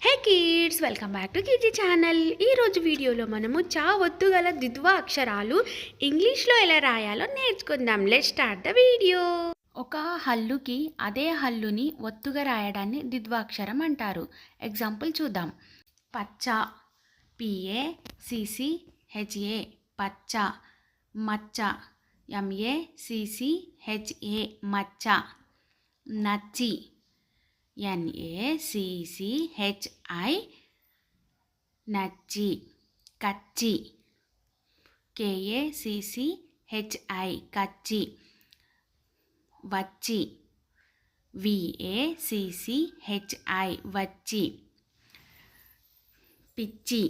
Hey kids, welcome back to Kidzee channel. ఈరోజు వీడియోలో మనము చా ఒత్తు గల ద్విత్వ అక్షరాలు ఇంగ్లీష్లో ఎలా రాయాలో నేర్చుకుందాం. Let's start the video. ఒక హల్లుకి అదే హల్లుని ఒత్తుగా రాయడాన్ని ద్విత్వాక్షరం అంటారు. ఎగ్జాంపుల్ చూద్దాం. పచ్చ, PACCHA పచ్చ. మచ్చ, MACCHA మచ్చ. నచ్చి, NACCHI నచ్చి. కచ్చి, KACCHI కచ్చి. వచ్చి, VACCHI వచ్చి. పిచ్చి,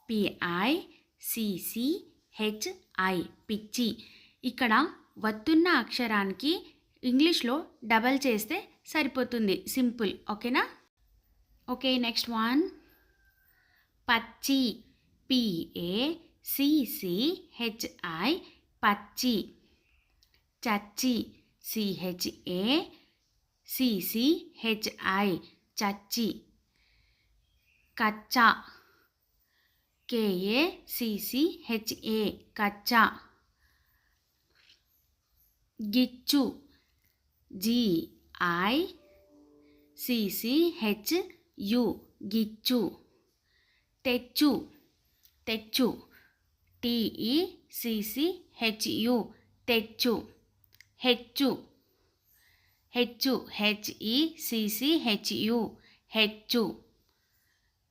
PICCHI పిచ్చి. ఇక్కడ వత్తున్న అక్షరానికి ఇంగ్లీష్లో డబల్ చేస్తే సరిపోతుంది. సింపుల్. ఓకేనా? Okay, next one. పచ్చి, PACCHI పచ్చి. చచ్చి, CHACCHI చచ్చి. కచ్చా, KACCHA కచ్చా. గిచ్చు, GICCHU గిచ్చు. తెచ్చు, తెచ్చు, TECCHU తెచ్చు. హెచ్చు, హెచ్చు, HECCHU హెచ్చు.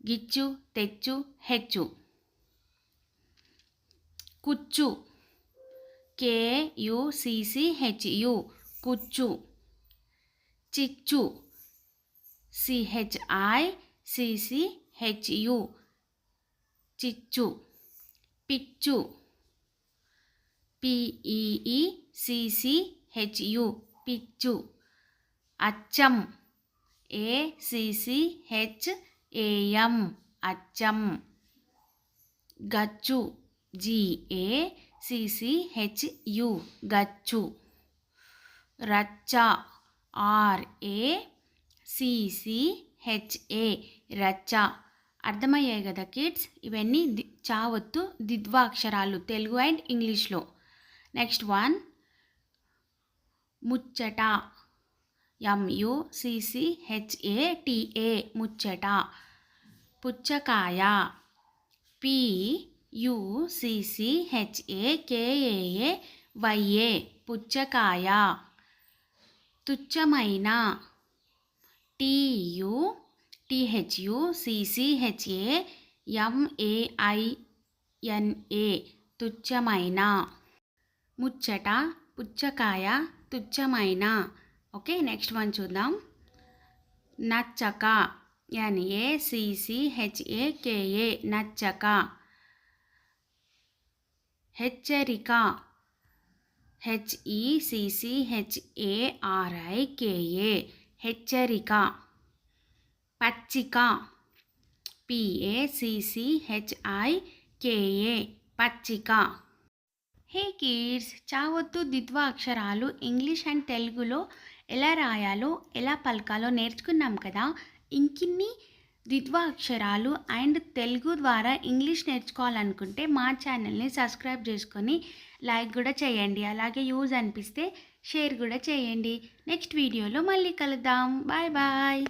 గిచ్చు, తెచ్చు, హెచ్చు. కుచ్చు, KUCCHU కుచ్చు. చిచ్చు, CHICCHU చిచ్చు. పిచ్చు, PEECCHU పిచ్చు. అచ్చం, ACCHAM అచ్చం. గచ్చు, GACCHU గచ్చు. రచ్చ, RACCHA రచ్చ. అర్థమయ్యాయి కదా కిడ్స్? ఇవన్నీ చా ఒత్తు ద్విత్వాక్షరాలు తెలుగు అండ్ ఇంగ్లీష్లో. Next one. ముచ్చట, MUCCHATA ముచ్చట. పుచ్చకాయ, PUCCHAKAAYA పుచ్చకాయ. తుచ్చమైన, TUCCHAMAINA తుచ్చమైన. ముచ్చట, పుచ్చకాయ, తుచ్చమైన. ఓకే, నెక్స్ట్ వన్ చూద్దాం. నచ్చక, NACCHAKA నచ్చక. హెచ్చరిక, HECCHARIKA హెచ్చరిక. పచ్చిక, PACCHIKA పచ్చిక. హే కిడ్స్, చా ఒత్తు ద్విత్వ అక్షరాలు ఇంగ్లీష్ అండ్ తెలుగులో ఎలా రాయాలో ఎలా పలకాలో నేర్చుకున్నాం కదా. ఇంకిన్ని ద్విత్వ అక్షరాలు అండ్ తెలుగు ద్వారా ఇంగ్లీష్ నేర్చుకోవాలనుకుంటే మా ఛానల్ని సబ్స్క్రైబ్ చేసుకొని లైక్ కూడా చేయండి. అలాగే యూజ్ అనిపిస్తే షేర్ కూడా చేయండి. నెక్స్ట్ వీడియోలో మళ్ళీ కలుద్దాం. Bye bye.